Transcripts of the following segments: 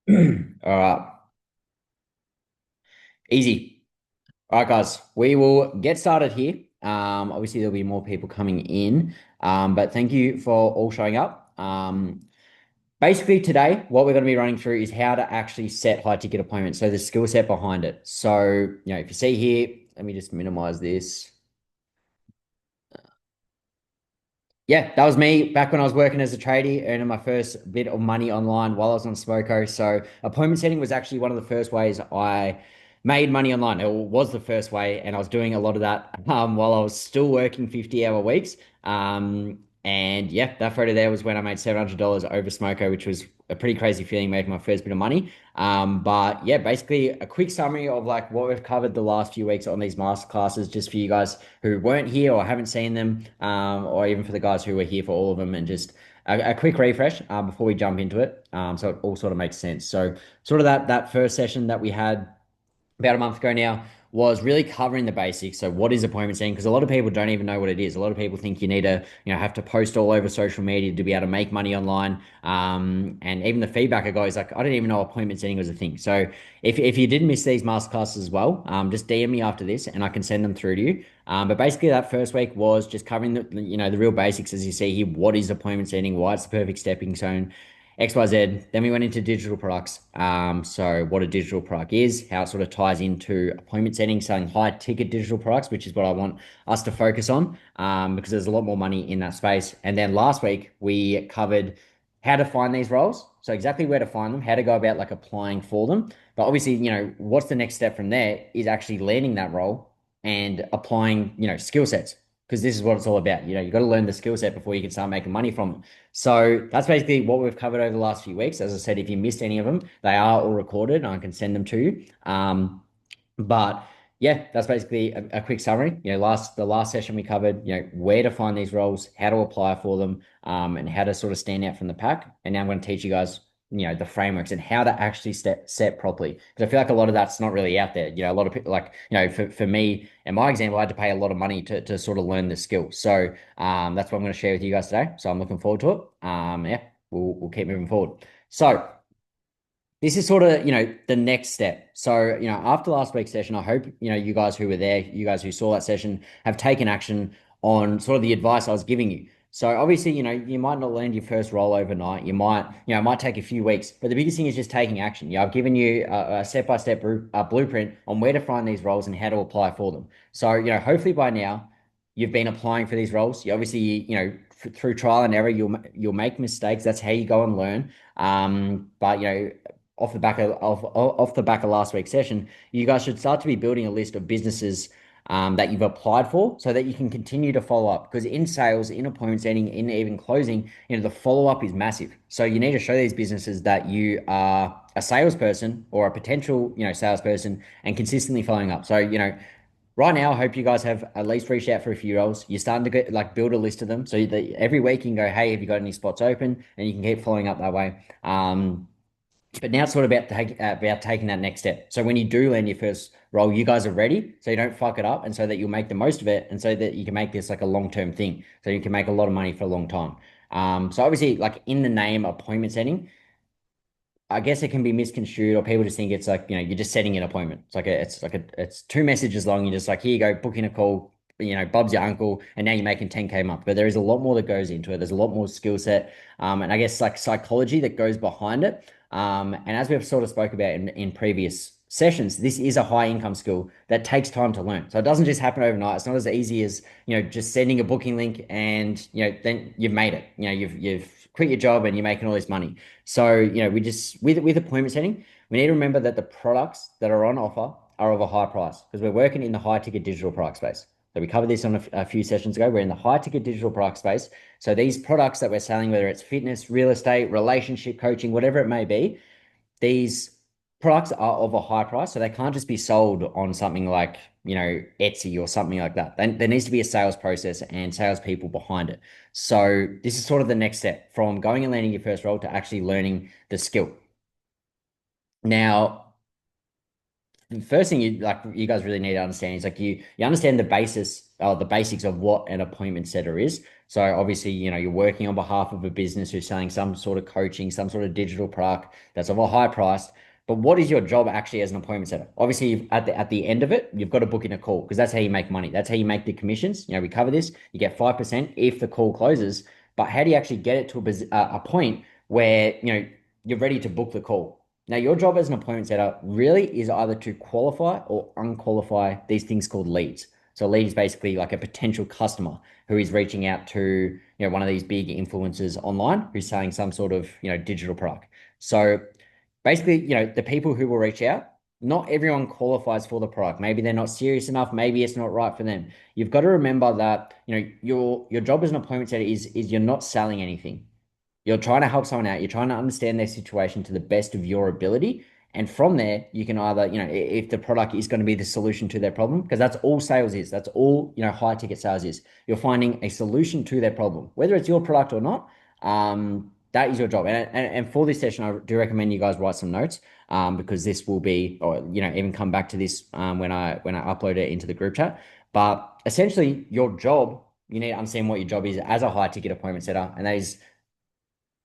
All right, easy. All right, guys, we will get started here. Obviously there'll be more people coming in, but thank you for all showing up. Basically today, what we're going to be running through is how to actually set high ticket appointments. So the skill set behind it. So, if you see here, let me just minimize this. Yeah, that was me back when I was working as a tradie, earning my first bit of money online while I was on Smoko. So appointment setting was actually one of the first ways I made money online. It was the first way, and I was doing a lot of that while I was still working 50-hour weeks. And yeah, that photo there was when I made $700 over Smoko, which was a pretty crazy feeling making my first bit of money. But yeah, basically a quick summary of like what we've covered the last few weeks on these master classes, just for you guys who weren't here or haven't seen them, or even for the guys who were here for all of them, and just a quick refresh before we jump into it, so it all sort of makes sense. So, sort of that first session that we had about a month ago now was really covering the basics. So what is appointment setting? Because a lot of people don't even know what it is. A lot of people think you need to, have to post all over social media to be able to make money online. And even the feedback I got is like, I didn't even know appointment setting was a thing. So if you did miss these masterclasses as well, just DM me after this and I can send them through to you. But basically that first week was just covering the real basics as you see here. What is appointment setting? Why it's the perfect stepping stone. XYZ. Then we went into digital products. So what a digital product is, how it sort of ties into appointment setting, selling high ticket digital products, which is what I want us to focus on, because there's a lot more money in that space. And then last week we covered how to find these roles. So exactly where to find them, how to go about like applying for them. But obviously, what's the next step from there is actually landing that role and applying, skill sets. Because this is what it's all about. You got to learn the skill set before you can start making money from it. So that's basically what we've covered over the last few weeks. As I said, if you missed any of them, they are all recorded and I can send them to you. But yeah, that's basically a quick summary. The last session we covered, where to find these roles, how to apply for them, and how to sort of stand out from the pack. And now I'm going to teach you guys, the frameworks and how to actually set properly. Because I feel like a lot of that's not really out there. A lot of people like, for me, in my example, I had to pay a lot of money to sort of learn the skill. So that's what I'm going to share with you guys today. So I'm looking forward to it. Yeah, we'll keep moving forward. So this is sort of, the next step. So, after last week's session, I hope, you guys who were there, you guys who saw that session have taken action on sort of the advice I was giving you. So obviously, you might not land your first role overnight. You might, it might take a few weeks, but the biggest thing is just taking action. I've given you a step-by-step blueprint on where to find these roles and how to apply for them. So, hopefully by now you've been applying for these roles. You obviously, through trial and error, you'll make mistakes. That's how you go and learn. But off the back of last week's session, you guys should start to be building a list of businesses that you've applied for, so that you can continue to follow up. Because in sales, in appointment setting, in even closing, the follow up is massive. So you need to show these businesses that you are a salesperson or a potential, salesperson, and consistently following up. So right now, I hope you guys have at least reached out for a few roles. You're starting to get like build a list of them, so that every week you can go, hey, have you got any spots open, and you can keep following up that way. But now it's sort of about taking that next step. So when you do land your first role, you guys are ready, so you don't fuck it up, and so that you'll make the most of it, and so that you can make this like a long-term thing, so you can make a lot of money for a long time. So obviously, like in the name appointment setting, I guess it can be misconstrued, or people just think it's like, you're just setting an appointment. It's two messages long. You're just like, here you go, booking a call, Bob's your uncle, and now you're making 10K a month. But there is a lot more that goes into it. There's a lot more skill set, and I guess like psychology that goes behind it. And as we've sort of spoke about in previous sessions, this is a high income skill that takes time to learn. So it doesn't just happen overnight. It's not as easy as, just sending a booking link and, then you've made it. You've quit your job and you're making all this money. So, we just, with appointment setting, we need to remember that the products that are on offer are of a high price, because we're working in the high ticket digital product space. So we covered this on a few sessions ago. We're in the high ticket digital product space. So these products that we're selling, whether it's fitness, real estate, relationship coaching, whatever it may be, these products are of a high price. So they can't just be sold on something like, Etsy or something like that. There needs to be a sales process and salespeople behind it. So this is sort of the next step from going and landing your first role to actually learning the skill. Now, the first thing you like you guys really need to understand is like you understand the basis or the basics of what an appointment setter is. So obviously, you're working on behalf of a business who's selling some sort of coaching, some sort of digital product that's of a high price. But what is your job actually as an appointment setter? Obviously, at the end of it, you've got to book in a call because that's how you make money. That's how you make the commissions. We cover this. You get 5% if the call closes. But how do you actually get it to a point where you're ready to book the call? Now, your job as an appointment setter really is either to qualify or unqualify these things called leads. So, a lead is basically like a potential customer who is reaching out to one of these big influencers online who's selling some sort of digital product. So basically, the people who will reach out, not everyone qualifies for the product. Maybe they're not serious enough. Maybe it's not right for them. You've got to remember that, your job as an appointment setter is you're not selling anything. You're trying to help someone out. You're trying to understand their situation to the best of your ability. And from there, you can either, if the product is going to be the solution to their problem, because that's all sales is. That's all, high ticket sales is. You're finding a solution to their problem, whether it's your product or not. That is your job. And for this session, I do recommend you guys write some notes, because this will be, or, even come back to this, when I upload it into the group chat. But essentially, your job, you need to understand what your job is as a high ticket appointment setter. And that is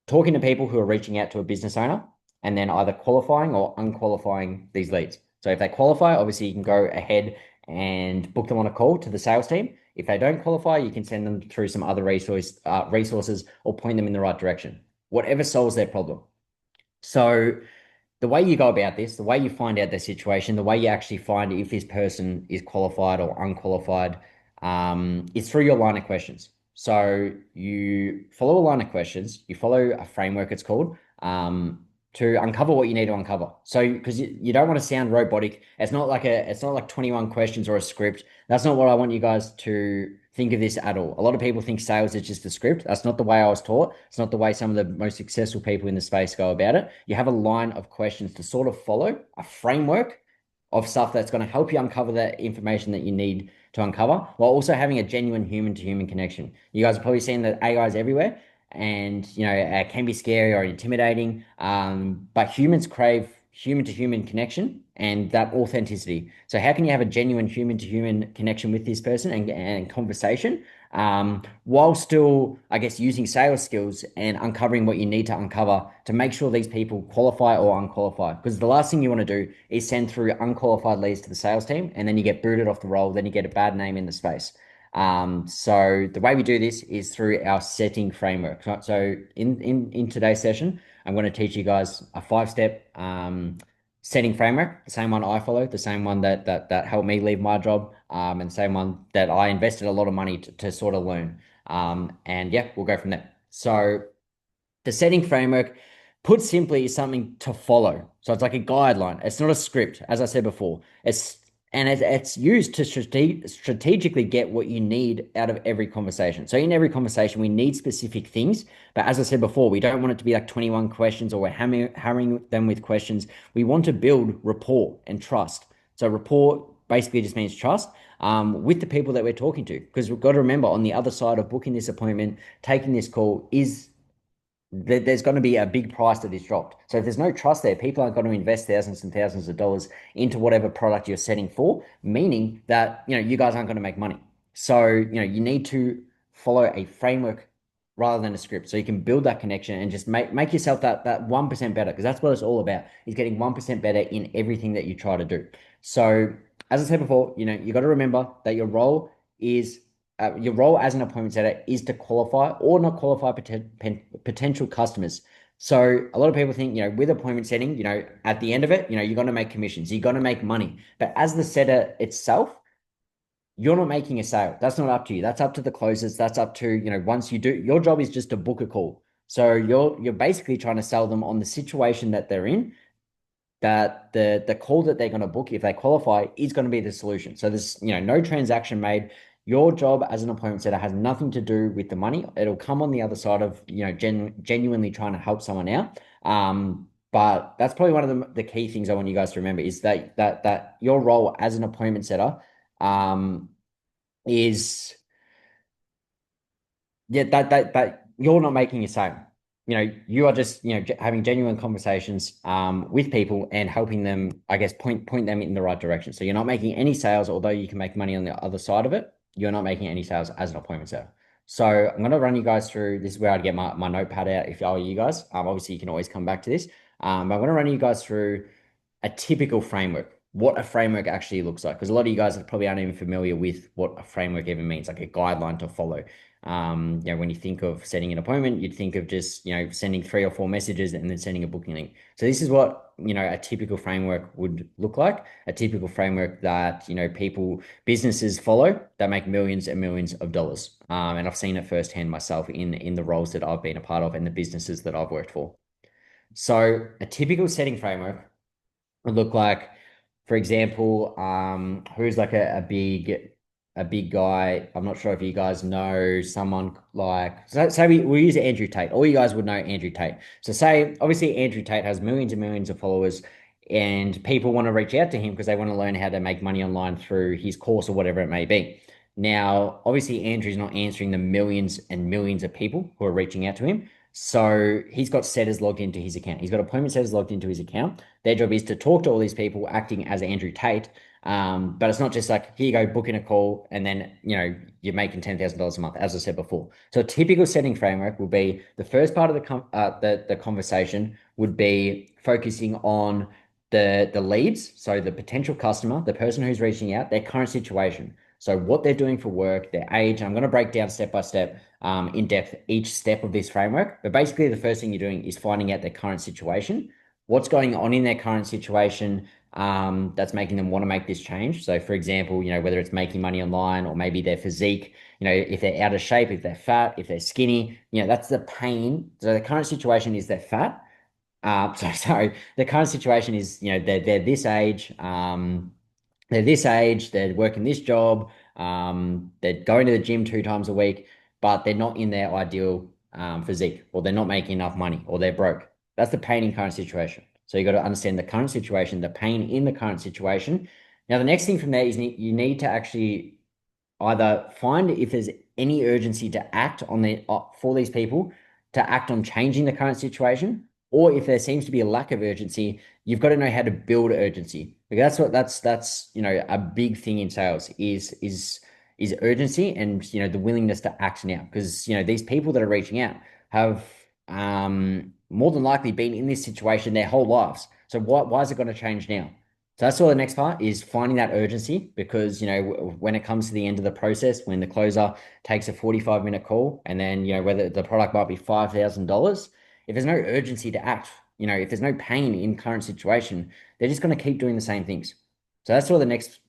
talking to people who are reaching out to a business owner and then either qualifying or unqualifying these leads. So if they qualify, obviously you can go ahead and book them on a call to the sales team. If they don't qualify, you can send them through some other resources or point them in the right direction, whatever solves their problem. So the way you go about this, the way you find out their situation, the way you actually find if this person is qualified or unqualified, is through your line of questions. So you follow a line of questions, you follow a framework, it's called, to uncover what you need to uncover. So because you don't want to sound robotic, it's not like 21 questions or a script. That's not what I want you guys to think of this at all. A lot of people think sales is just a script. That's not the way I was taught. It's not the way some of the most successful people in the space go about it. You have a line of questions to sort of follow, a framework of stuff that's going to help you uncover the information that you need to uncover, while also having a genuine human to human connection. You guys have probably seen that AI is everywhere and can be scary or intimidating, but humans crave human to human connection and that authenticity. So how can you have a genuine human to human connection with this person and conversation, while still, I guess, using sales skills and uncovering what you need to uncover to make sure these people qualify or unqualified? Because the last thing you want to do is send through unqualified leads to the sales team and then you get booted off the roll, then you get a bad name in the space. So the way we do this is through our setting framework. So in today's session, I'm going to teach you guys a 5-step setting framework, the same one I follow, the same one that helped me leave my job, and the same one that I invested a lot of money to sort of learn. And yeah, we'll go from there. So the setting framework, put simply, is something to follow. So it's like a guideline. It's not a script, as I said before. It's used to strategically get what you need out of every conversation. So in every conversation, we need specific things. But as I said before, we don't want it to be like 21 questions or we're hammering them with questions. We want to build rapport and trust. So rapport basically just means trust, with the people that we're talking to. Because we've got to remember, on the other side of booking this appointment, taking this call, there's going to be a big price that is dropped. So if there's no trust there, people aren't going to invest thousands and thousands of dollars into whatever product you're setting for, meaning that, you guys aren't going to make money. So, you need to follow a framework rather than a script. So you can build that connection and just make yourself that 1% better, because that's what it's all about, is getting 1% better in everything that you try to do. So as I said before, you got to remember that your role as an appointment setter is to qualify or not qualify potential customers. So a lot of people think, with appointment setting, at the end of it, you're going to make commissions, you're going to make money. But as the setter itself, you're not making a sale. That's not up to you. That's up to the closers. That's up to, once you do, your job is just to book a call. So you're basically trying to sell them on the situation that they're in, that the call that they're going to book, if they qualify, is going to be the solution. So there's no transaction made. Your job as an appointment setter has nothing to do with the money. It'll come on the other side of genuinely trying to help someone out. But that's probably one of the key things I want you guys to remember, is that your role as an appointment setter, is, yeah, that you're not making a sale. you are just, having genuine conversations with people and helping them, I guess, point them in the right direction. So you're not making any sales, although you can make money on the other side of it. You're not making any sales as an appointment setter. So I'm going to run you guys through. This is where I'd get my notepad out if I were you guys. Obviously, you can always come back to this. But I'm going to run you guys through a typical framework, what a framework actually looks like. Because a lot of you guys probably aren't even familiar with what a framework even means, like a guideline to follow. When you think of setting an appointment, you'd think of just, sending 3 or 4 messages and then sending a booking link. So this is what, a typical framework would look like, a typical framework that, businesses follow that make millions and millions of dollars. And I've seen it firsthand myself in the roles that I've been a part of and the businesses that I've worked for. So a typical setting framework would look like, for example, who's like a big guy. I'm not sure if you guys know someone like, so say we use Andrew Tate. All you guys would know Andrew Tate. So say obviously Andrew Tate has millions and millions of followers, and people want to reach out to him because they want to learn how to make money online through his course or whatever it may be. Now, obviously, Andrew's not answering the millions and millions of people who are reaching out to him. So he's got setters logged into his account. He's got appointment setters logged into his account. Their job is to talk to all these people acting as Andrew Tate. But it's not just like, here you go, book in a call, and then, you're making $10,000 a month, as I said before. So a typical setting framework will be the first part of the conversation would be focusing on the leads, so the potential customer, the person who's reaching out, their current situation. So what they're doing for work, their age. I'm going to break down step by step, in depth, each step of this framework. But basically, the first thing you're doing is finding out their current situation, what's going on in their current situation, that's making them want to make this change. So, for example, whether it's making money online or maybe their physique, if they're out of shape, if they're fat, if they're skinny, that's the pain. So the current situation is they're fat. Sorry, the current situation is, they're this age. They're this age, they're working this job, they're going to the gym 2 times a week, but they're not in their ideal physique, or they're not making enough money, or they're broke. That's the pain in current situation. So you got to understand the current situation, the pain in the current situation. Now, the next thing from there is you need to actually either find if there's any urgency to act on for these people to act on changing the current situation, or if there seems to be a lack of urgency, you've got to know how to build urgency. Because that's a big thing in sales is urgency, and the willingness to act now. Because these people that are reaching out have more than likely been in this situation their whole lives. So why is it going to change now? So that's all. The next part is finding that urgency, because when it comes to the end of the process, when the closer takes a 45-minute call, and then whether the product might be $5,000, if there's no urgency to act, if there's no pain in current situation, they're just going to keep doing the same things. So that's all the next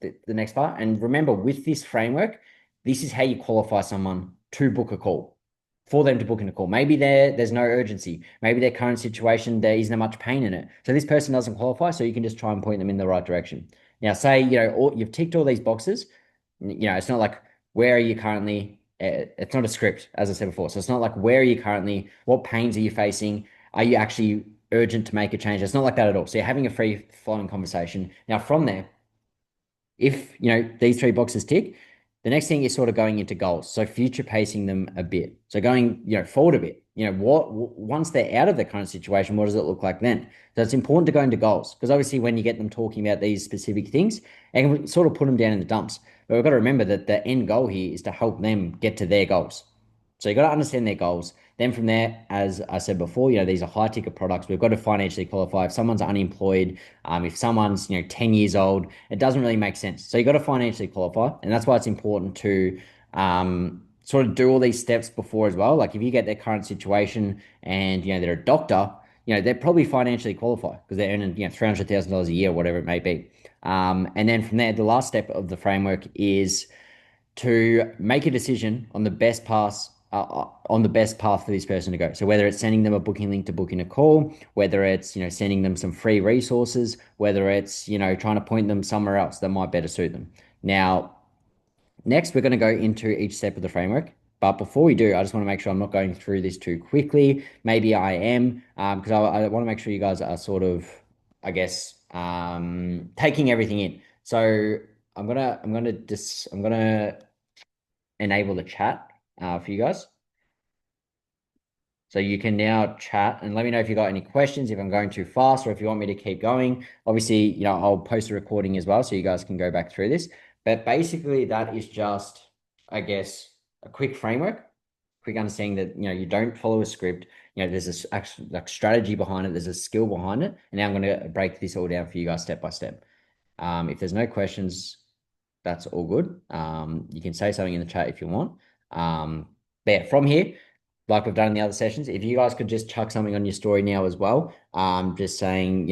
part. And remember, with this framework, this is how you qualify someone to book a call, for them to book in a call. Maybe there's no urgency. Maybe their current situation, there isn't much pain in it. So this person doesn't qualify, so you can just try and point them in the right direction. Now, say, you've ticked all these boxes. It's not like, where are you currently? It's not a script, as I said before. So it's not like, where are you currently? What pains are you facing? Are you actually urgent to make a change? It's not like that at all. So you're having a free flowing conversation. Now, from there, if these 3 boxes tick, the next thing is sort of going into goals. So future pacing them a bit. So going forward a bit. Once they're out of the current situation, what does it look like then? So it's important to go into goals, because obviously when you get them talking about these specific things, and sort of put them down in the dumps. But we've got to remember that the end goal here is to help them get to their goals. So you've got to understand their goals. Then from there, as I said before, these are high ticket products. We've got to financially qualify. If someone's unemployed, if someone's 10 years old, it doesn't really make sense. So you've got to financially qualify, and that's why it's important to sort of do all these steps before as well. Like if you get their current situation and they're a doctor, they're probably financially qualified because they're earning $300,000 a year, whatever it may be. And then from there, the last step of the framework is to make a decision on the best path for this person to go. So whether it's sending them a booking link to book in a call, whether it's sending them some free resources, whether it's trying to point them somewhere else that might better suit them. Now, next we're going to go into each step of the framework. But before we do, I just want to make sure I'm not going through this too quickly. Maybe I am, because I want to make sure you guys are sort of, I guess, taking everything in. So I'm gonna enable the chat for you guys. So you can now chat and let me know if you got any questions, if I'm going too fast, or if you want me to keep going. Obviously, I'll post a recording as well, so you guys can go back through this. But basically, that is just, I guess, a quick framework, quick understanding that you don't follow a script. There's this actual like strategy behind it, there's a skill behind it. And now I'm going to break this all down for you guys step by step. If there's no questions, that's all good. You can say something in the chat if you want. But yeah, from here, like we've done in the other sessions, if you guys could just chuck something on your story now as well, just saying,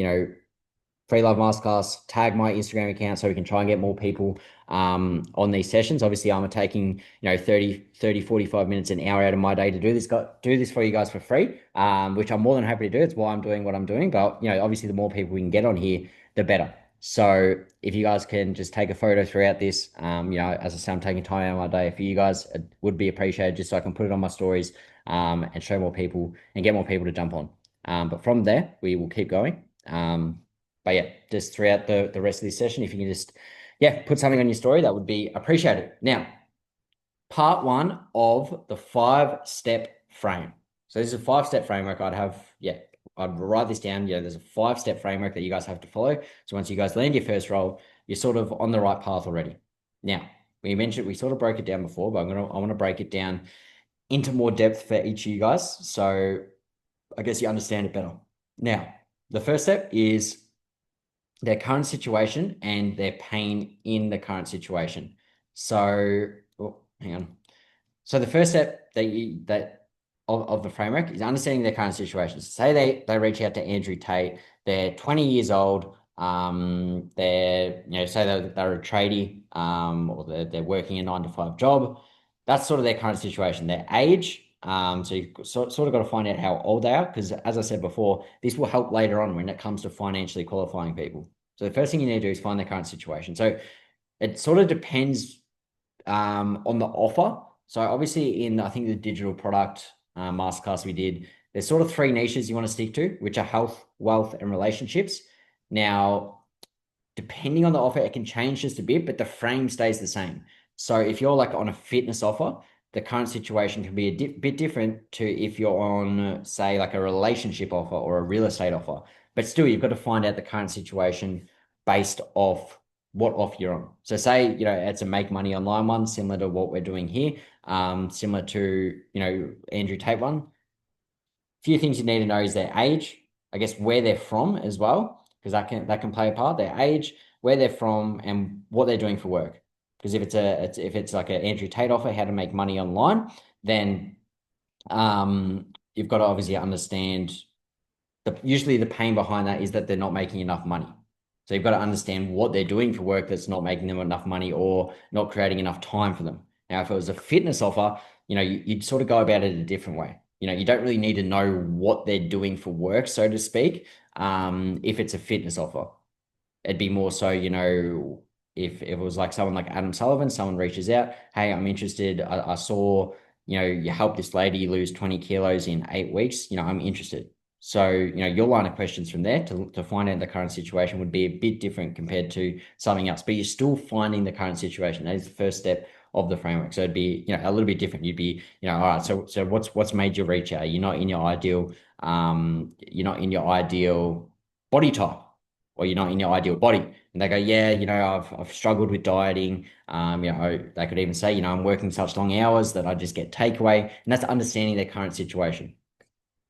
Free Love Masterclass, tag my Instagram account so we can try and get more people on these sessions. Obviously, I'm taking, 30, 45 minutes, an hour out of my day to do this for you guys for free, which I'm more than happy to do. It's why I'm doing what I'm doing. But, obviously, the more people we can get on here, the better. So if you guys can just take a photo throughout this, as I say, I'm taking time out of my day for you guys. It would be appreciated just so I can put it on my stories and show more people and get more people to jump on. But from there, we will keep going. But yeah, just throughout the rest of this session, if you can just, put something on your story, that would be appreciated. Now, part one of the 5-step frame. So this is a 5-step framework. I'd write this down. There's a 5-step framework that you guys have to follow. So once you guys land your first role, you're sort of on the right path already. Now, we sort of broke it down before, but I want to break it down into more depth for each of you guys. So I guess you understand it better. Now, the first step is their current situation and their pain in the current situation. So, hang on. So the first step of the framework is understanding their current situation. So say they reach out to Andrew Tate. They're 20 years old. They're say they're a tradie, or they're working a 9 to 5 job. That's sort of their current situation. Their age. So you've sort of got to find out how old they are, because as I said before, this will help later on when it comes to financially qualifying people. So the first thing you need to do is find their current situation. So it sort of depends on the offer. So obviously I think the digital product masterclass we did, there's sort of 3 niches you want to stick to, which are health, wealth, and relationships. Now, depending on the offer, it can change just a bit, but the frame stays the same. So if you're like on a fitness offer, the current situation can be a bit different to if you're on, say, like a relationship offer or a real estate offer. But still, you've got to find out the current situation based off what offer you're on. So say, it's a make money online one, similar to what we're doing here, similar to, Andrew Tate one. Few things you need to know is their age, I guess where they're from as well, because that can play a part. Their age, where they're from, and what they're doing for work. Because if it's like an Andrew Tate offer, how to make money online, then you've got to obviously understand usually the pain behind that is that they're not making enough money. So you've got to understand what they're doing for work that's not making them enough money or not creating enough time for them. Now, if it was a fitness offer, you'd sort of go about it a different way. You don't really need to know what they're doing for work, so to speak, if it's a fitness offer. It'd be more so, if it was like someone like Adam Sullivan, someone reaches out, hey, I'm interested. I saw, you helped this lady lose 20 kilos in 8 weeks. I'm interested. So, your line of questions from there to find out the current situation would be a bit different compared to something else, but you're still finding the current situation. That is the first step of the framework. So it'd be, a little bit different. You'd be, all right, so what's made you reach out? You're not in your ideal body type, or you're not in your ideal body. And they go, yeah, I've struggled with dieting. They could even say, I'm working such long hours that I just get takeaway. And that's understanding their current situation.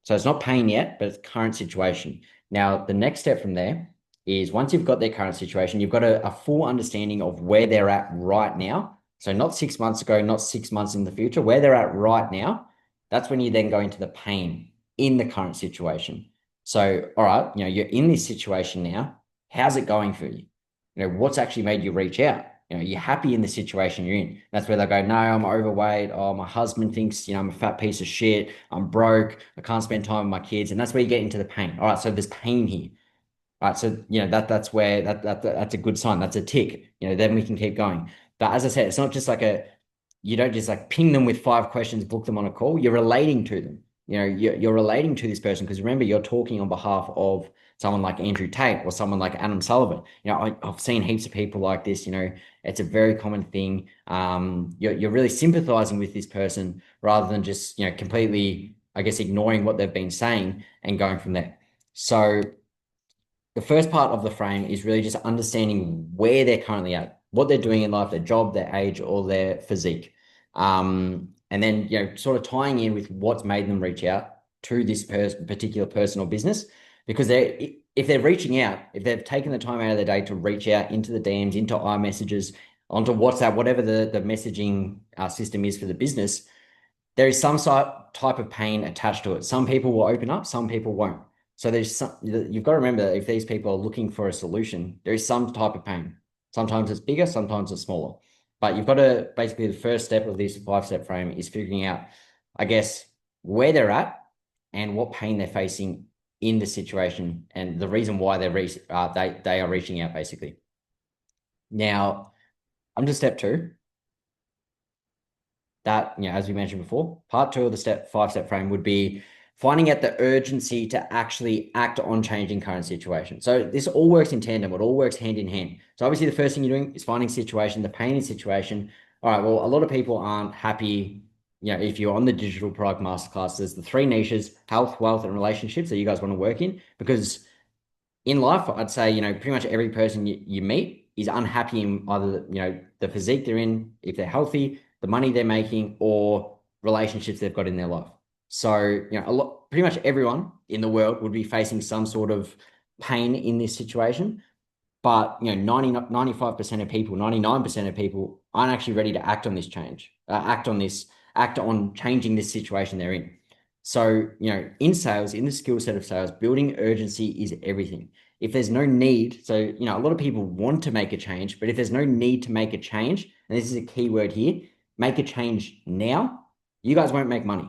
So it's not pain yet, but it's current situation. Now, the next step from there is once you've got their current situation, you've got a full understanding of where they're at right now. So not 6 months ago, not 6 months in the future, where they're at right now. That's when you then go into the pain in the current situation. So, all right, you're in this situation now. How's it going for you? What's actually made you reach out? You're happy in the situation you're in. That's where they go, no, I'm overweight. Oh, my husband thinks, I'm a fat piece of shit. I'm broke. I can't spend time with my kids. And that's where you get into the pain. All right, so there's pain here. All right, so that's where that's a good sign. That's a tick. Then we can keep going. But as I said, it's not just you don't just like ping them with 5 questions, book them on a call. You're relating to them. You're relating to this person because remember, you're talking on behalf of someone like Andrew Tate or someone like Adam Sullivan. I've seen heaps of people like this. It's a very common thing. You're really sympathizing with this person rather than just completely I guess, ignoring what they've been saying and going from there. So the first part of the frame is really just understanding where they're currently at, what they're doing in life, their job, their age, or their physique. And then, sort of tying in with what's made them reach out to this particular person or business. Because if they're reaching out, if they've taken the time out of their day to reach out into the DMs, into iMessages, onto WhatsApp, whatever the messaging system is for the business, there is some type of pain attached to it. Some people will open up, some people won't. So you've got to remember that if these people are looking for a solution, there is some type of pain. Sometimes it's bigger, sometimes it's smaller. But you've got to basically, the first step of this 5-step frame is figuring out, I guess, where they're at and what pain they're facing in the situation and the reason why they are reaching out basically. Now, under step two, that, as we mentioned before, part two of the 5-step frame would be finding out the urgency to actually act on changing current situation. So this all works in tandem. It all works hand in hand. So obviously the first thing you're doing is finding situation, the pain in situation. All right, well, a lot of people aren't happy. If you're on the digital product masterclass, there's the three niches: health, wealth, and relationships that you guys want to work in. Because in life, I'd say, pretty much every person you meet is unhappy in either, the physique they're in, if they're healthy, the money they're making, or relationships they've got in their life. So, pretty much everyone in the world would be facing some sort of pain in this situation. But 95% of people, 99% of people aren't actually ready to act on this change, act on changing this situation they're in. So, in sales, in the skill set of sales, building urgency is everything. If there's no need, so, a lot of people want to make a change, but if there's no need to make a change, and this is a key word here, make a change now, you guys won't make money.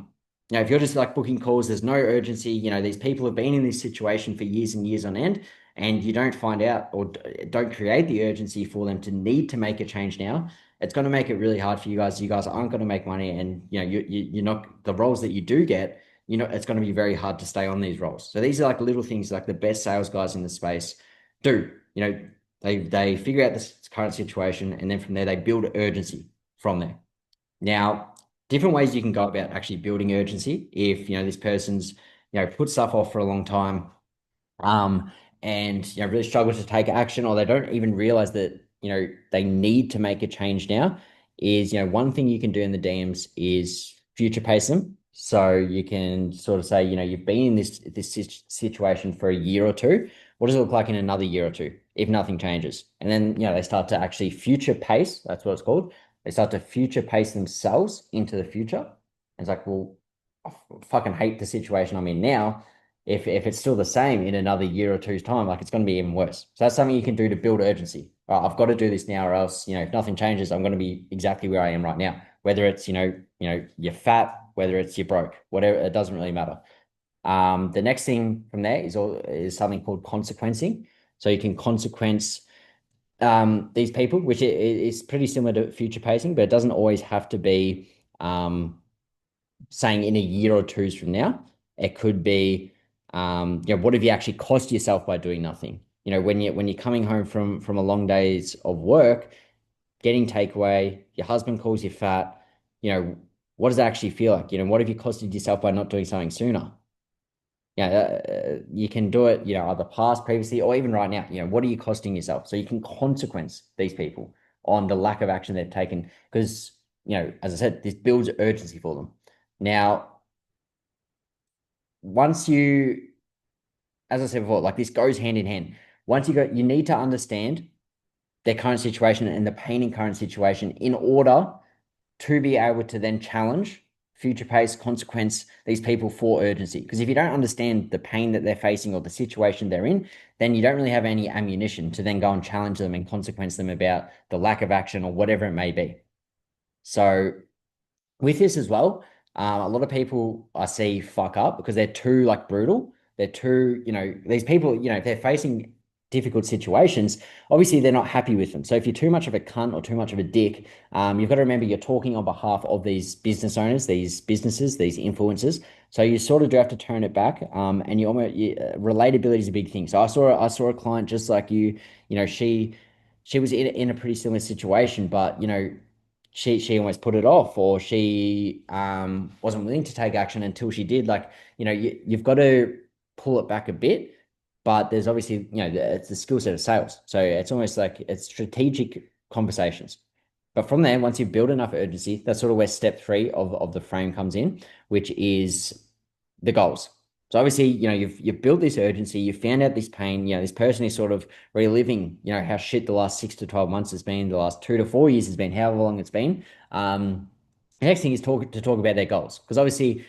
If you're just like booking calls, there's no urgency. These people have been in this situation for years and years on end, and you don't find out or don't create the urgency for them to need to make a change now, it's going to make it really hard for you guys. You guys aren't going to make money, and you're not, the roles that you do get, it's going to be very hard to stay on these roles. So these are like little things like the best sales guys in the space do. They figure out this current situation, and then from there they build urgency from there. Now, different ways you can go about actually building urgency. If this person's put stuff off for a long time, um, and really struggle to take action, or they don't even realize that they need to make a change now, is one thing you can do in the DMs is future pace them. So you can sort of say, you've been in this situation for a year or two. What does it look like in another year or two if nothing changes? And then they start to actually future pace. That's what it's called. They start to future pace themselves into the future. And it's like, well, I fucking hate the situation I'm in now. If it's still the same in another year or two's time, like it's going to be even worse. So that's something you can do to build urgency. I've got to do this now, or else, if nothing changes, I'm going to be exactly where I am right now. Whether it's, you're fat, whether it's you're broke, whatever, it doesn't really matter. The next thing from there is something called consequencing. So you can consequence these people, which is pretty similar to future pacing, but it doesn't always have to be saying in a year or two's from now. It could be, what have you actually cost yourself by doing nothing? When you're coming home from a long days of work, getting takeaway, your husband calls you fat, what does that actually feel like? What have you costed yourself by not doing something sooner? You can do it, either past, previously, or even right now. What are you costing yourself? So you can consequence these people on the lack of action they've taken because, as I said, this builds urgency for them. Now, once you, as I said before, like this goes hand in hand. Once you need to understand their current situation and the pain in current situation in order to be able to then challenge future pace, consequence these people for urgency. Because if you don't understand the pain that they're facing or the situation they're in, then you don't really have any ammunition to then go and challenge them and consequence them about the lack of action or whatever it may be. So with this as well, a lot of people I see fuck up because they're too like brutal. They're too, these people, if they're facing difficult situations, obviously they're not happy with them. So if you're too much of a cunt or too much of a dick, you've got to remember you're talking on behalf of these business owners, these businesses, these influencers. So you sort of do have to turn it back. And relatability is a big thing. So I saw a client just like you, she was in a pretty similar situation, but she almost put it off, or she wasn't willing to take action until she did. Like, you've got to pull it back a bit, but there's obviously, it's the skill set of sales. So it's almost like it's strategic conversations. But from there, once you build enough urgency, that's sort of where step three of the frame comes in, which is the goals. So obviously, you've built this urgency, you found out this pain, this person is sort of reliving, how shit the last 6 to 12 months has been, the last 2 to 4 years has been, however long it's been. The next thing is talk about their goals. Because obviously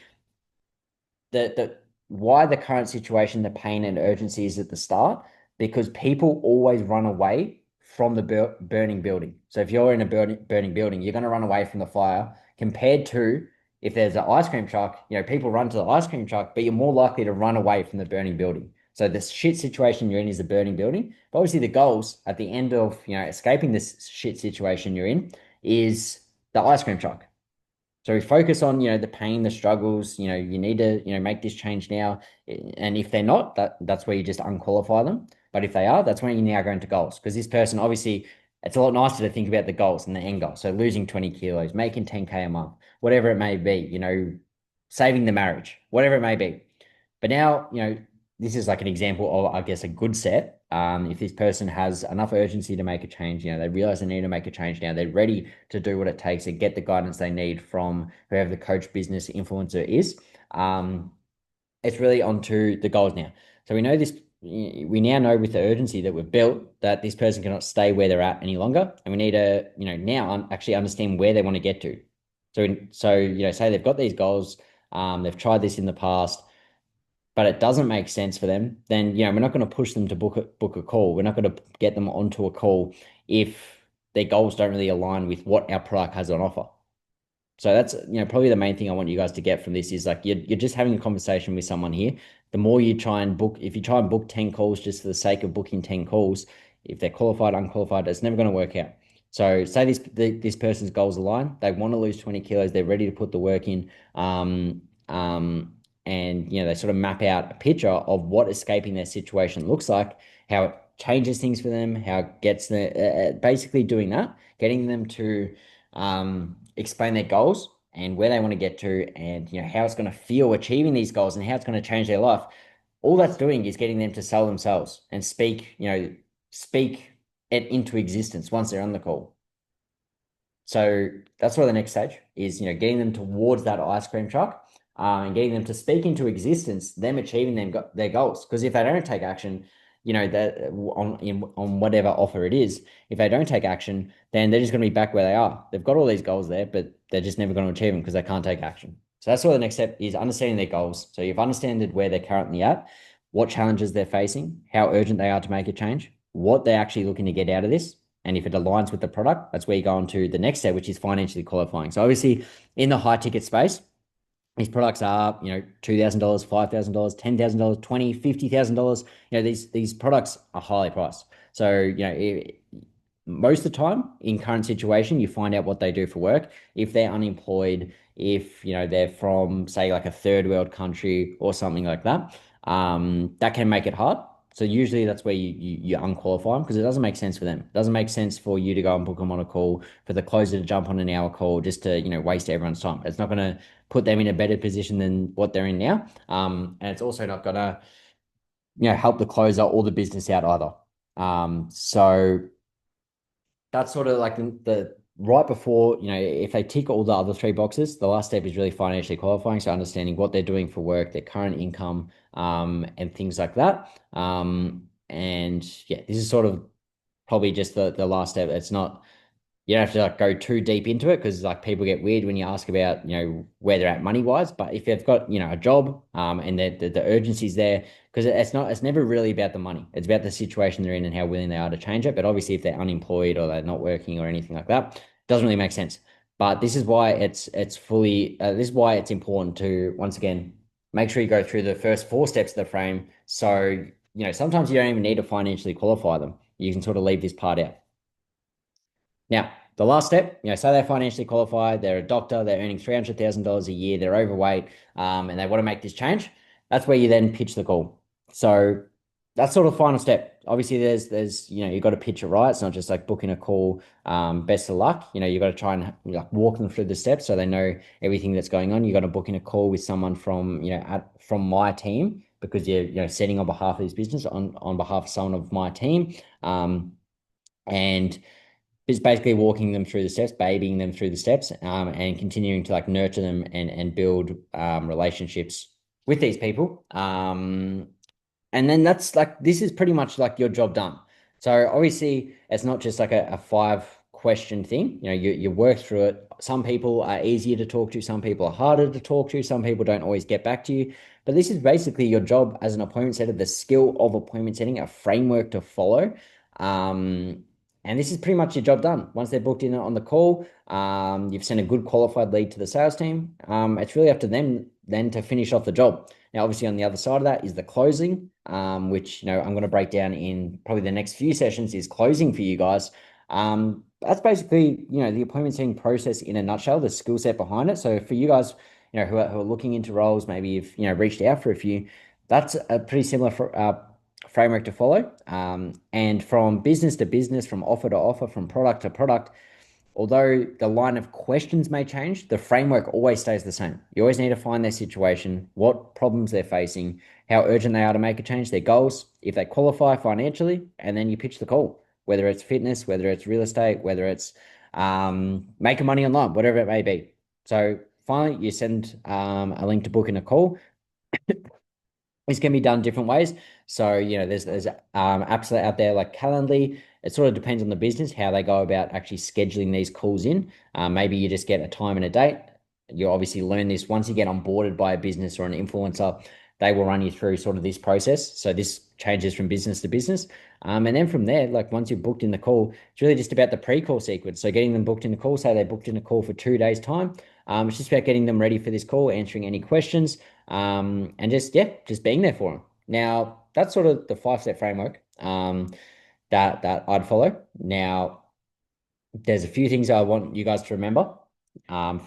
the why the current situation, the pain and urgency is at the start, because people always run away from the burning building. So if you're in a burning building, you're going to run away from the fire compared to if there's an ice cream truck, people run to the ice cream truck, but you're more likely to run away from the burning building. So the shit situation you're in is a burning building. But obviously the goals at the end of, escaping this shit situation you're in is the ice cream truck. So we focus on, the pain, the struggles, you need to, make this change now. And if they're not, that's where you just unqualify them. But if they are, that's when you now go into goals. Because this person, obviously, it's a lot nicer to think about the goals and the end goal. So losing 20 kilos, making 10K a month, whatever it may be, saving the marriage, whatever it may be. But now, this is like an example of, I guess, a good set. If this person has enough urgency to make a change, they realize they need to make a change now. They're ready to do what it takes to get the guidance they need from whoever the coach, business, influencer is. It's really onto the goals now. So we know this. We now know with the urgency that we've built that this person cannot stay where they're at any longer, and we need to, now actually understand where they want to get to. So say they've got these goals. They've tried this in the past, but it doesn't make sense for them, then we're not going to push them to book a call. We're not going to get them onto a call if their goals don't really align with what our product has on offer. So that's probably the main thing I want you guys to get from this is like you're just having a conversation with someone here. The more you try and book, if you try and book 10 calls just for the sake of booking 10 calls, if they're qualified, unqualified, it's never going to work out. So say this person's goals align, they want to lose 20 kilos, they're ready to put the work in. And they sort of map out a picture of what escaping their situation looks like, how it changes things for them, how it gets the basically doing that, getting them to explain their goals and where they want to get to, and how it's going to feel achieving these goals and how it's going to change their life. All that's doing is getting them to sell themselves and speak it into existence once they're on the call. So that's where the next stage is, getting them towards that ice cream truck, and getting them to speak into existence, them achieving their goals. Because if they don't take action, that on whatever offer it is, if they don't take action, then they're just going to be back where they are. They've got all these goals there, but they're just never going to achieve them because they can't take action. So that's where the next step is, understanding their goals. So you've understood where they're currently at, what challenges they're facing, how urgent they are to make a change, what they're actually looking to get out of this. And if it aligns with the product, that's where you go on to the next step, which is financially qualifying. So obviously in the high ticket space, these products are, $2,000, $5,000, $10,000, $20,000, $50,000. These products are highly priced. So, most of the time in current situation, you find out what they do for work. If they're unemployed, if, they're from, say, like a third world country or something like that, that can make it hard. So usually that's where you unqualify them because it doesn't make sense for them. It doesn't make sense for you to go and book them on a call, for the closer to jump on an hour call just to, waste everyone's time. It's not going to put them in a better position than what they're in now. And it's also not going to, help the closer or the business out either. So that's sort of like the right before, if they tick all the other three boxes, the last step is really financially qualifying. So understanding what they're doing for work, their current income, and things like that. And yeah, this is sort of probably just the last step. It's not, you don't have to like go too deep into it because like people get weird when you ask about where they're at money wise. But if they've got a job and the urgency's there, because it's never really about the money. It's about the situation they're in and how willing they are to change it. But obviously, if they're unemployed or they're not working or anything like that, it doesn't really make sense. But this is why it's fully this is why it's important to once again make sure you go through the first four steps of the frame. So sometimes you don't even need to financially qualify them. You can sort of leave this part out. Now, the last step, say they're financially qualified, they're a doctor, they're earning $300,000 a year, they're overweight, and they want to make this change. That's where you then pitch the call. So That's sort of final step. Obviously, there's you've got to pitch it right. It's not just like booking a call. Best of luck. You've got to try and like walk them through the steps so they know everything that's going on. You got to book in a call with someone from from my team because you're setting on behalf of this business on behalf of someone of my team. And it's basically walking them through the steps, babying them through the steps, and continuing to like nurture them and build relationships with these people. And then that's like this is pretty much like your job done. So obviously it's not just like a five question thing. You work through it. Some people are easier to talk to, some people are harder to talk to, some people don't always get back to you. But this is basically your job as an appointment setter, the skill of appointment setting, a framework to follow. Um, and this is pretty much your job done. Once they're booked in on the call, you've sent a good qualified lead to the sales team. It's really up to them then to finish off the job. Now, obviously, on the other side of that is the closing, which I'm going to break down in probably the next few sessions. Is closing for you guys. That's basically the appointment setting process in a nutshell, the skill set behind it. So for you guys, who are looking into roles, maybe you've reached out for a few. That's a pretty similar framework to follow. And from business to business, from offer to offer, from product to product. Although the line of questions may change, the framework always stays the same. You always need to find their situation, what problems they're facing, how urgent they are to make a change, their goals, if they qualify financially, and then you pitch the call, whether it's fitness, whether it's real estate, whether it's making money online, whatever it may be. So finally, you send a link to book in a call. This can be done different ways. So, there's apps out there like Calendly. It sort of depends on the business, how they go about actually scheduling these calls in. Maybe you just get a time and a date. You obviously learn this once you get onboarded by a business or an influencer, they will run you through sort of this process. So this changes from business to business. And then from there, like once you've booked in the call, it's really just about the pre-call sequence. So getting them booked in the call, say they booked in a call for 2 days time. It's just about getting them ready for this call, answering any questions, and just being there for them. Now, that's sort of the five-step framework that I'd follow. Now, there's a few things I want you guys to remember.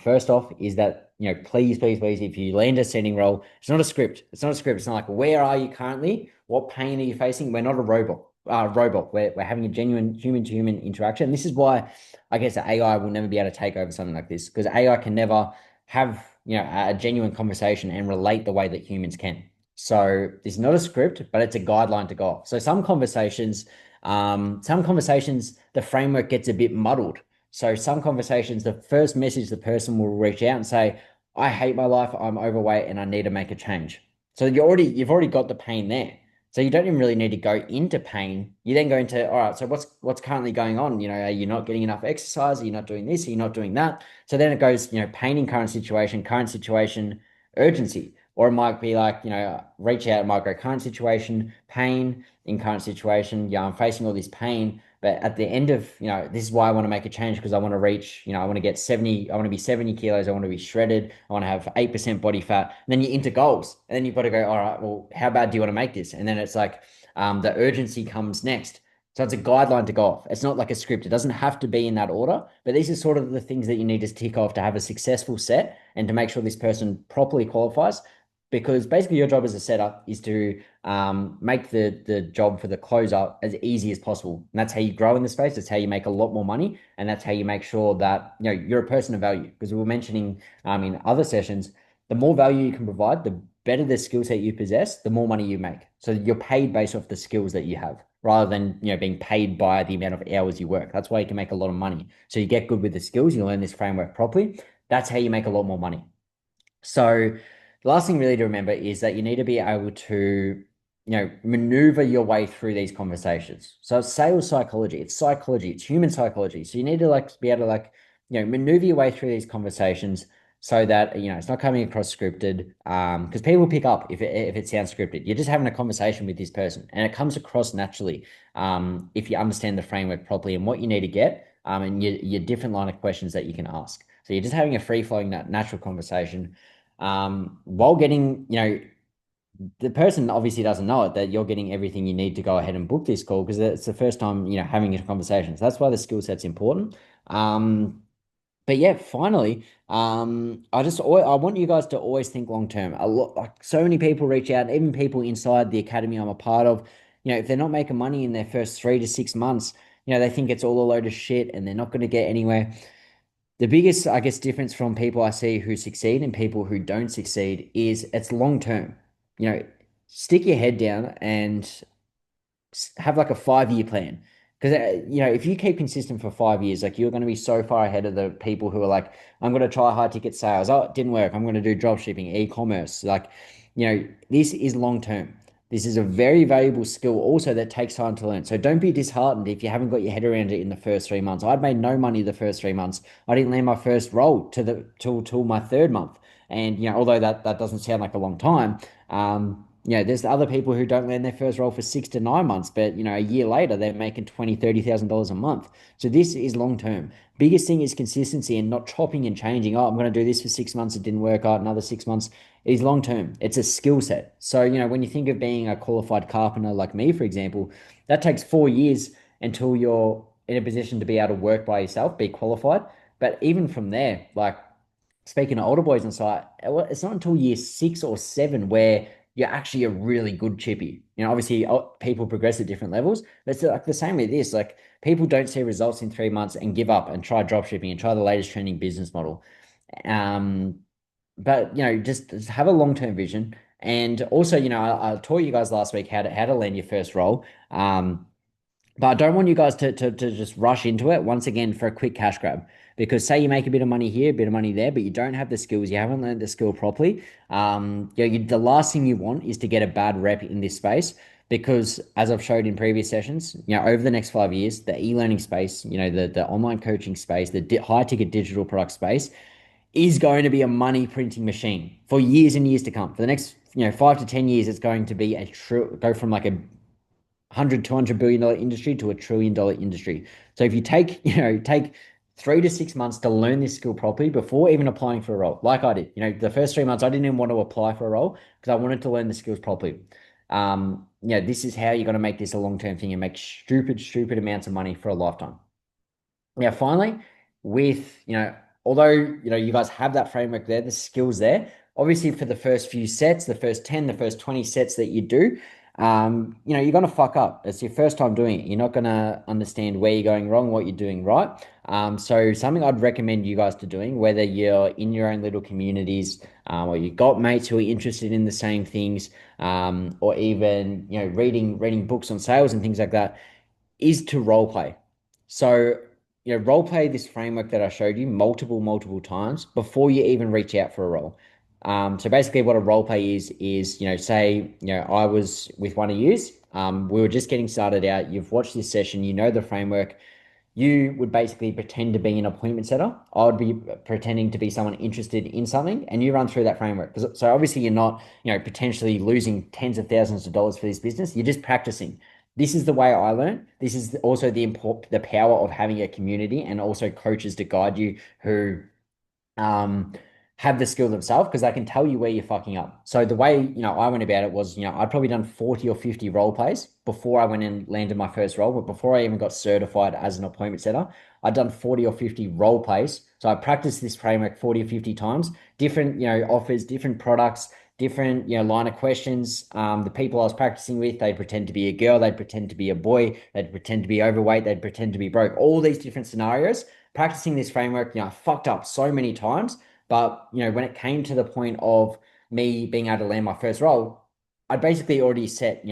First off is that, please, please, please, if you land a sending role, it's not a script. It's not a script. It's not like, where are you currently? What pain are you facing? We're not a robot. We're having a genuine human to human interaction. This is why I guess the AI will never be able to take over something like this because AI can never have, a genuine conversation and relate the way that humans can. So it's not a script, but it's a guideline to go off. So some conversations, the framework gets a bit muddled. So some conversations, the first message the person will reach out and say, I hate my life, I'm overweight, and I need to make a change. So you've already got the pain there. So you don't even really need to go into pain. You then go into, all right, so what's currently going on? Are you not getting enough exercise? Are you not doing this? Are you not doing that? So then it goes, pain in current situation, urgency. Or it might be like, reach out, it might go current situation, pain in current situation. Yeah, I'm facing all this pain. But at the end of, this is why I want to make a change because I want to reach, I want to get 70, I want to be 70 kilos, I want to be shredded, I want to have 8% body fat. And then you're into goals. And then you've got to go, all right, well, how bad do you want to make this? And then it's like the urgency comes next. So it's a guideline to go off. It's not like a script. It doesn't have to be in that order, but these are sort of the things that you need to tick off to have a successful set and to make sure this person properly qualifies. Because basically your job as a setter is to make the job for the closer as easy as possible. And that's how you grow in the space. That's how you make a lot more money. And that's how you make sure that you're a person of value. Because we were mentioning in other sessions, the more value you can provide, the better the skill set you possess, the more money you make. So you're paid based off the skills that you have, rather than being paid by the amount of hours you work. That's why you can make a lot of money. So you get good with the skills, you learn this framework properly. That's how you make a lot more money. So the last thing really to remember is that you need to be able to, maneuver your way through these conversations. So it's sales psychology, it's human psychology. So you need to like be able to like, maneuver your way through these conversations so that, it's not coming across scripted. Because people pick up if it sounds scripted. You're just having a conversation with this person and it comes across naturally. If you understand the framework properly and what you need to get, and your different line of questions that you can ask. So you're just having a free flowing, natural conversation while getting, the person obviously doesn't know it that you're getting everything you need to go ahead and book this call because it's the first time, having a conversation. So that's why the skill set's important. But yeah, finally, I want you guys to always think long term. A lot, like so many people reach out, even people inside the academy I'm a part of. if they're not making money in their first 3 to 6 months, they think it's all a load of shit and they're not going to get anywhere. The biggest, I guess, difference from people I see who succeed and people who don't succeed is it's long term. You know, stick your head down and have like a 5 year plan. Because if you keep consistent for 5 years, like you're going to be so far ahead of the people who are like, I'm going to try high ticket sales. Oh, it didn't work. I'm going to do drop shipping, e-commerce. Like, this is long term. This is a very valuable skill also that takes time to learn. So don't be disheartened if you haven't got your head around it in the first 3 months. I'd made no money the first 3 months. I didn't land my first role till my third month. And although that doesn't sound like a long time, there's other people who don't land their first role for 6 to 9 months, but a year later they're making $20,000, $30,000 a month. So this is long term. Biggest thing is consistency and not chopping and changing. Oh, I'm going to do this for 6 months. It didn't work out. Another 6 months. It is long term. It's a skill set. So, when you think of being a qualified carpenter like me, for example, that takes 4 years until you're in a position to be able to work by yourself, be qualified. But even from there, like, speaking of older boys on site, it's not until year 6 or 7 where you're actually a really good chippy. Obviously, people progress at different levels, but it's like the same with this. Like, people don't see results in 3 months and give up and try drop shipping and try the latest trending business model. Um, but just have a long-term vision. And also, I taught you guys last week how to land your first role. But I don't want you guys to just rush into it once again for a quick cash grab. Because say you make a bit of money here, a bit of money there, but you don't have the skills, you haven't learned the skill properly. The last thing you want is to get a bad rep in this space. Because as I've showed in previous sessions, over the next 5 years, the e-learning space, the online coaching space, the high ticket digital product space is going to be a money printing machine for years and years to come. For the next, 5 to 10 years, it's going to be go from like a 100 to 200 billion dollar industry to $1 trillion industry. So if you take 3 to 6 months to learn this skill properly before even applying for a role, like I did. The first 3 months I didn't even want to apply for a role because I wanted to learn the skills properly. This is how you're going to make this a long-term thing and make stupid amounts of money for a lifetime. Now, finally, with, although, you guys have that framework there, the skills there, obviously for the first few sets, the first 10, the first 20 sets that you do, you're going to fuck up. It's your first time doing it. You're not going to understand where you're going wrong, what you're doing right. So something I'd recommend you guys to doing, whether you're in your own little communities, or you've got mates who are interested in the same things, or even, reading books on sales and things like that, is to role play. So, role play this framework that I showed you multiple times before you even reach out for a role. So basically what a role play is, say, I was with one of yous, we were just getting started out, you've watched this session, you know the framework, you would basically pretend to be an appointment setter. I would be pretending to be someone interested in something, and you run through that framework. So obviously you're not, potentially losing tens of thousands of dollars for this business. You're just practicing. This is the way I learn. This is also the power of having a community and also coaches to guide you who um, have the skill themselves because they can tell you where you're fucking up. So the way, I went about it was, I'd probably done 40 or 50 role plays before I went and landed my first role, but before I even got certified as an appointment setter, I'd done 40 or 50 role plays. So I practiced this framework 40 or 50 times, different, offers, different products, different, line of questions. The people I was practicing with, they'd pretend to be a girl, they'd pretend to be a boy, they'd pretend to be overweight, they'd pretend to be broke, all these different scenarios. Practicing this framework, I fucked up so many times. But, when it came to the point of me being able to land my first role, I basically already set,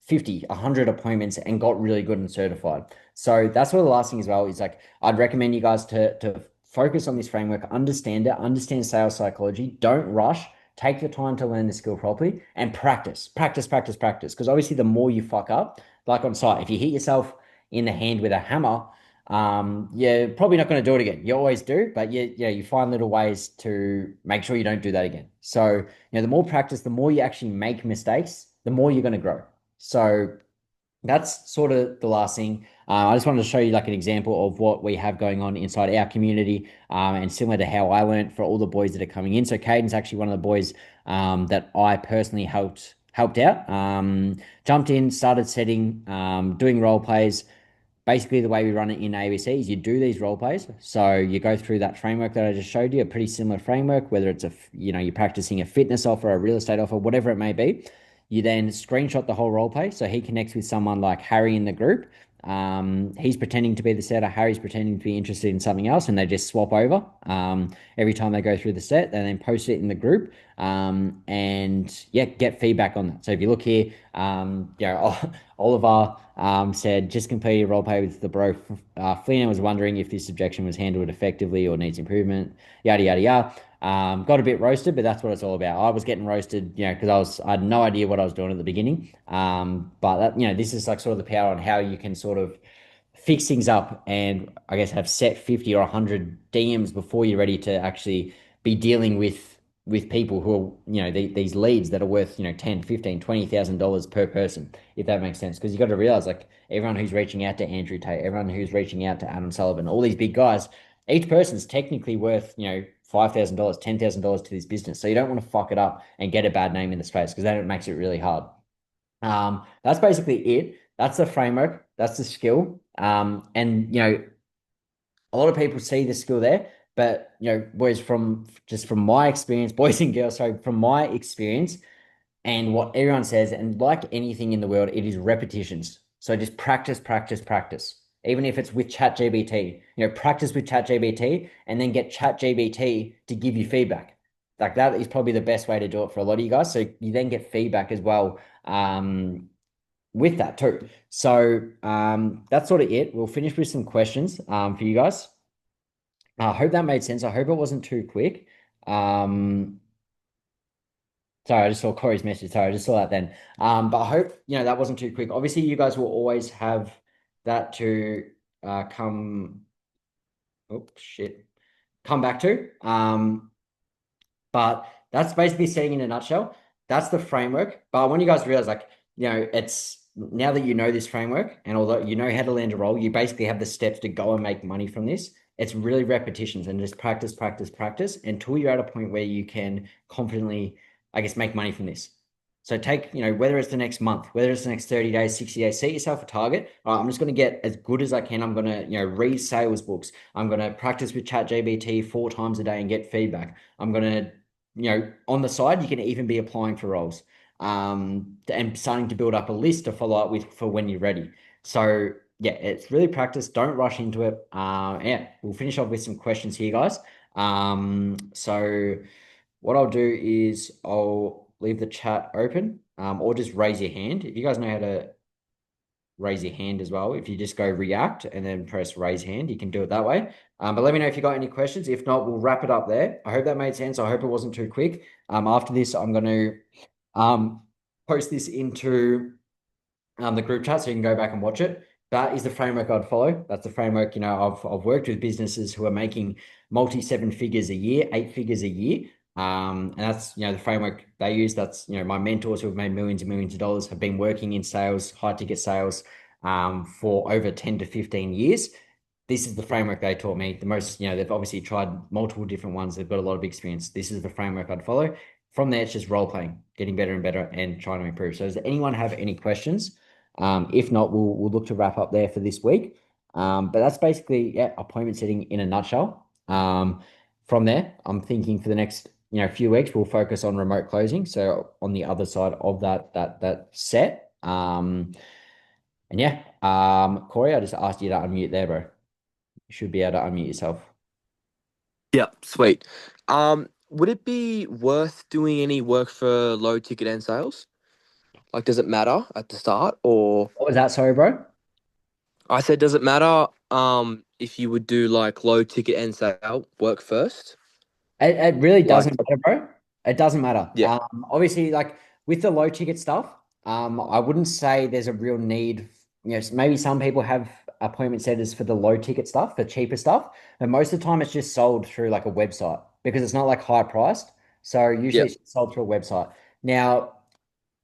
50, 100 appointments and got really good and certified. So that's what the last thing as well is like, I'd recommend you guys to focus on this framework, understand it, understand sales psychology, don't rush, take the time to learn the skill properly and practice. Because obviously the more you fuck up, like on site, if you hit yourself in the hand with a hammer, you're probably not going to do it again. You always do, but you find little ways to make sure you don't do that again. So, the more practice, the more you actually make mistakes, the more you're going to grow. So that's sort of the last thing. I just wanted to show you like an example of what we have going on inside our community, and similar to how I learned for all the boys that are coming in. So Caden's actually one of the boys that I personally helped out. Jumped in, started setting, doing role plays. Basically, the way we run it in ABC is you do these role plays. So you go through that framework that I just showed you, a pretty similar framework, whether it's you're practicing a fitness offer, a real estate offer, whatever it may be. You then screenshot the whole role play. So he connects with someone like Harry in the group. He's pretending to be the setter. Harry's pretending to be interested in something else, and they just swap over every time they go through the set. They then post it in the group, and yeah, get feedback on that. So if you look here, Oliver said just completed a role play with the bro. Flynn was wondering if this objection was handled effectively or needs improvement. Yada yada yada. Got a bit roasted, but that's what it's all about. I was getting roasted, because I had no idea what I was doing at the beginning. But that, this is like sort of the power on how you can sort of fix things up and I guess have set 50 or 100 DMs before you're ready to actually be dealing with people who are, these leads that are worth, 10, 15, $20,000 per person, if that makes sense. Because you got to realize like everyone who's reaching out to Andrew Tate, everyone who's reaching out to Adam Sullivan, all these big guys, each person's technically worth, $5,000, $10,000 to this business. So you don't want to fuck it up and get a bad name in the space because then it makes it really hard. That's basically it. That's the framework. That's the skill. And a lot of people see the skill there, but boys, from my experience, boys and girls, sorry, from my experience, and what everyone says, and like anything in the world, it is repetitions. So just practice, practice, practice. Even if it's with ChatGPT, practice with ChatGPT and then get ChatGPT to give you feedback. Like that is probably the best way to do it for a lot of you guys. So you then get feedback as well with that too. So that's sort of it. We'll finish with some questions for you guys. I hope that made sense. I hope it wasn't too quick. Um, Sorry, I just saw Corey's message. Sorry, I just saw that then. But I hope that wasn't too quick. Obviously, you guys will always have that to come. Oh shit, come back to. But that's basically saying in a nutshell. That's the framework. But I want you guys to realize, like, it's now that you know this framework, and although you know how to land a role, you basically have the steps to go and make money from this. It's really repetitions and just practice, practice, practice until you're at a point where you can confidently, I guess, make money from this. So take, whether it's the next month, whether it's the next 30 days, 60 days, set yourself a target. All right, I'm just going to get as good as I can. I'm going to, read sales books. I'm going to practice with ChatGPT 4 times a day and get feedback. I'm going to, on the side, you can even be applying for roles and starting to build up a list to follow up with for when you're ready. So yeah, it's really practice. Don't rush into it. Yeah, we'll finish off with some questions here, guys. So what I'll do is I'll leave the chat open, or just raise your hand. If you guys know how to raise your hand as well, if you just go react and then press raise hand, you can do it that way. But let me know if you got any questions. If not, we'll wrap it up there. I hope that made sense. I hope it wasn't too quick. After this, I'm going to post this into the group chat so you can go back and watch it. That is the framework I'd follow. That's the framework, I've worked with businesses who are making multi 7 figures a year, 8 figures a year. And that's, the framework they use. That's, my mentors who have made millions and millions of dollars have been working in sales, high ticket sales, for over 10 to 15 years. This is the framework they taught me. The most, they've obviously tried multiple different ones. They've got a lot of experience. This is the framework I'd follow. From there, it's just role playing, getting better and better and trying to improve. So does anyone have any questions? If not, we'll look to wrap up there for this week. But that's basically, yeah, appointment setting in a nutshell. From there, I'm thinking for the next few weeks we'll focus on remote closing. So on the other side of that set. And yeah, Corey, I just asked you to unmute there, bro. You should be able to unmute yourself. Yeah, sweet. Would it be worth doing any work for low ticket end sales? Like, does it matter at the start, or What was that? Sorry, bro. I said, does it matter if you would do like low ticket end sale work first? It really Like, doesn't matter, bro. It doesn't matter. yeah, Obviously, like with the low ticket stuff, I wouldn't say there's a real need. Maybe some people have appointment setters for the low ticket stuff, for cheaper stuff, but most of the time it's just sold through like a website because it's not like high priced. So yeah, usually it's sold through a website. Now,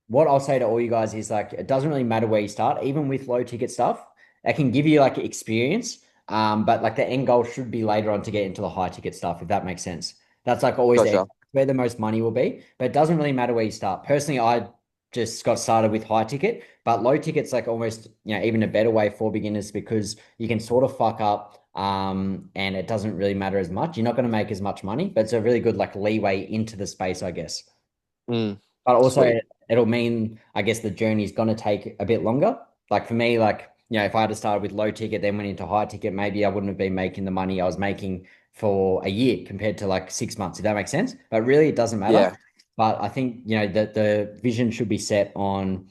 what I'll say to all you guys is like it doesn't really matter where you start, even with low ticket stuff. It can give you like experience, but like the end goal should be later on to get into the high ticket stuff, if that makes sense. That's like always there, gotcha. where the most money will be, but it doesn't really matter where you start. Personally, I just got started with high ticket, but low ticket's like almost even a better way for beginners because you can sort of fuck up, and it doesn't really matter as much. You're not going to make as much money, but it's a really good like leeway into the space, I guess. Mm, But also, sweet. it'll mean, I guess, the journey is going to take a bit longer. Like for me, like, if I had started with low ticket, then went into high ticket, maybe I wouldn't have been making the money I was making for a year compared to like 6 months, if that makes sense. But really, it doesn't matter. Yeah, But I think, that the vision should be set on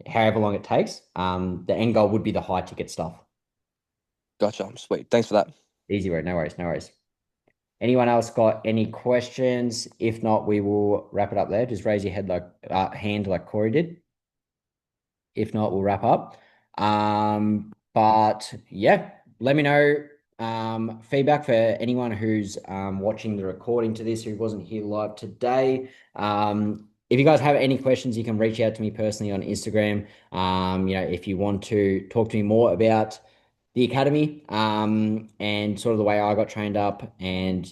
however long it takes. The end goal would be the high ticket stuff. gotcha. Sweet. Thanks for that. Easy road, no worries, no worries. Anyone else got any questions? If not, we will wrap it up there. Just raise your hand like Corey did. If not, we'll wrap up. But yeah, let me know feedback for anyone who's watching the recording to this who wasn't here live today. If you guys have any questions, you can reach out to me personally on Instagram. If you want to talk to me more about the academy and sort of the way I got trained up and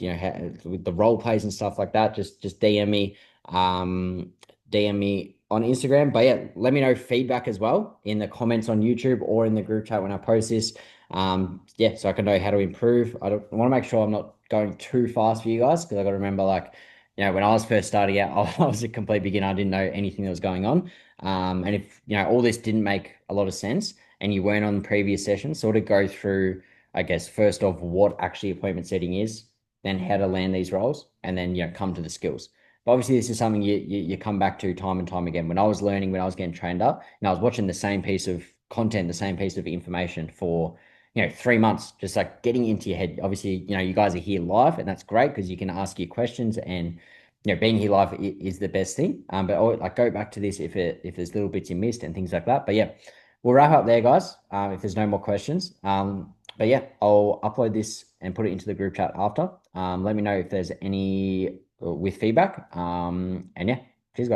with the role plays and stuff like that, just DM me on Instagram. But yeah, let me know feedback as well in the comments on YouTube or in the group chat when I post this. Yeah, so I can know how to improve. I want to make sure I'm not going too fast for you guys because I got to remember, like, when I was first starting out, I was a complete beginner. I didn't know anything that was going on. And if all this didn't make a lot of sense and you weren't on the previous session, sort of go through, I guess, first of what actually appointment setting is, then how to land these roles, and then come to the skills. But obviously, this is something you come back to time and time again. When I was learning, when I was getting trained up, and I was watching the same piece of content, the same piece of information for 3 months, just like getting into your head. Obviously, you guys are here live, and that's great because you can ask your questions, and being here live is the best thing. But like go back to this if there's little bits you missed and things like that. But yeah, we'll wrap up there, guys. If there's no more questions. But yeah, I'll upload this and put it into the group chat after. Let me know if there's any with feedback. And yeah,